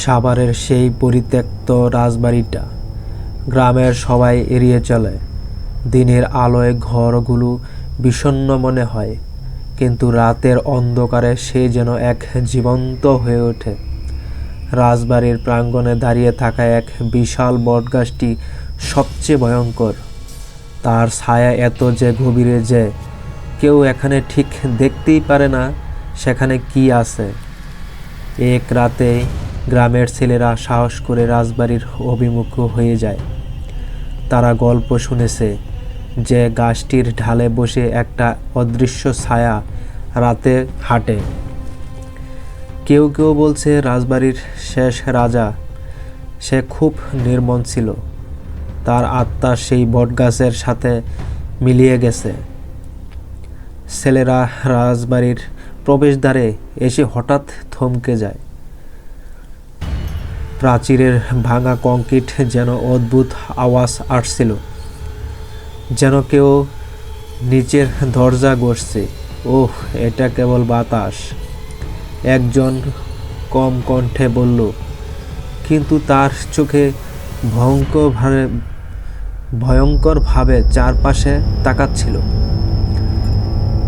সাভারের সেই পরিত্যক্ত রাজবাড়িটা গ্রামের সবাই এড়িয়ে চলে। দিনের আলোয় ঘরগুলো বিষণ্ণ মনে হয়, কিন্তু রাতের অন্ধকারে সে যেন এক জীবন্ত হয়ে ওঠে। রাজবাড়ির প্রাঙ্গণে দাঁড়িয়ে থাকা এক বিশাল বটগাছটি সবচেয়ে ভয়ঙ্কর। তার ছায়া এত যে গভীরে যে কেউ এখানে ঠিক দেখতেই পারে না সেখানে কি আছে। এক রাতে গ্রামের ছেলেরা সাহস করে রাজবাড়ির অভিমুখ হয়ে যায়। তারা গল্প শুনেছে যে গাছটির ঢালে বসে একটা অদৃশ্য ছায়া রাতে হাঁটে। কেউ কেউ বলছে রাজবাড়ির শেষ রাজা, সে খুব নির্মম ছিল, তার আত্মা সেই বটগাছের সাথে মিলিয়ে গেছে। ছেলেরা রাজবাড়ির প্রবেশদ্বারে এসে হঠাৎ থমকে যায়। প্রাচীরের ভাঙা কংক্রিট যেন অদ্ভুত আওয়াজ আসছিল, যেন কেউ নিচের দরজা গড়ছে। ওহ, এটা কেবল বাতাস, একজন কম কণ্ঠে বলল, কিন্তু তার চোখে ভয়ঙ্করভাবে চারপাশে তাকাচ্ছিল।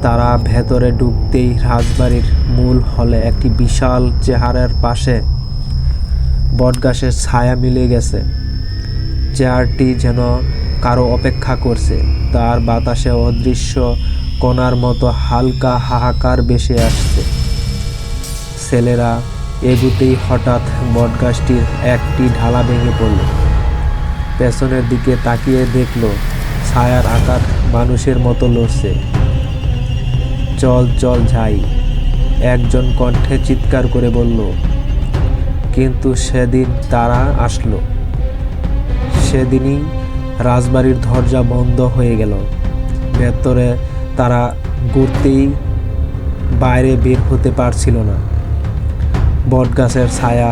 তারা ভেতরে ঢুকতেই রাজবাড়ির মূল হলে একটি বিশাল চেহারার পাশে বটগাছের ছায়া মিলে গেছে। চেয়ারটি যেন কারো অপেক্ষা করছে। তার বাতাসে অদৃশ্য কণার মতো হালকা হাহাকার ভেসে আসছে। ছেলেরা এগুতেই হঠাৎ বটগাছটির একটি ঢালা ভেঙে পড়ল। পেছনের দিকে তাকিয়ে দেখল ছায়ার আকার মানুষের মতো লড়ছে। চল চল যাই, একজন কণ্ঠে চিৎকার করে বলল। কিন্তু সেদিন তারা আসলো। সেদিনই রাজবাড়ির দরজা বন্ধ হয়ে গেল। ভেতরে তারা ঘুরতেই বাইরে বের হতে পারছিল না। বটগাছের ছায়া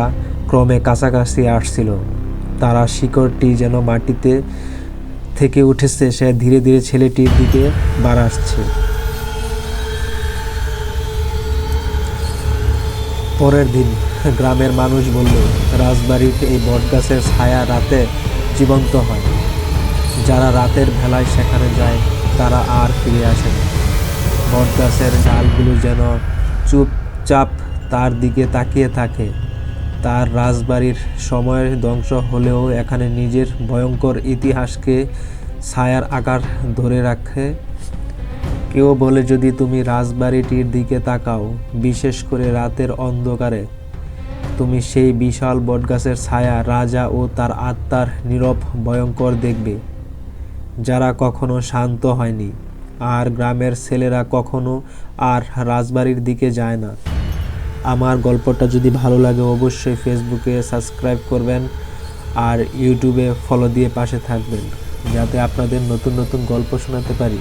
ক্রমে কাছাকাছি আসছিল। তারা শিকড়টি যেন মাটিতে থেকে উঠেছে, সে ধীরে ধীরে ছেলেটির দিকে বাড়াচ্ছে। পরের দিন গ্রামের মানুষ বলল, রাজবাড়ির এই বটগাছের ছায়া রাতে জীবন্ত হয়। যারা রাতের বেলায় সেখানে যায় তারা আর ফিরে আসে না। বটগাছের ডালগুলো যেন চুপচাপ তার দিকে তাকিয়ে থাকে। তার রাজবাড়ির সময়ের ধ্বংস হলেও এখানে নিজের ভয়ঙ্কর ইতিহাসকে ছায়ার আকার ধরে রাখে। কেউ বলে, যদি তুমি রাজবাড়িটির দিকে তাকাও, বিশেষ করে রাতের অন্ধকারে, তুমি সেই বিশাল বটগাছের ছায়া, রাজা ও তার আত্মার নীরব ভয়ঙ্কর দেখবে, যারা কখনো শান্ত হয়নি। আর গ্রামের ছেলেরা কখনো আর রাজবাড়ির দিকে যায় না। আমার গল্পটা যদি ভালো লাগে অবশ্যই ফেসবুকে সাবস্ক্রাইব করবেন আর ইউটিউবে ফলো দিয়ে পাশে থাকবেন, যাতে আপনাদের নতুন নতুন গল্প শোনাতে পারি।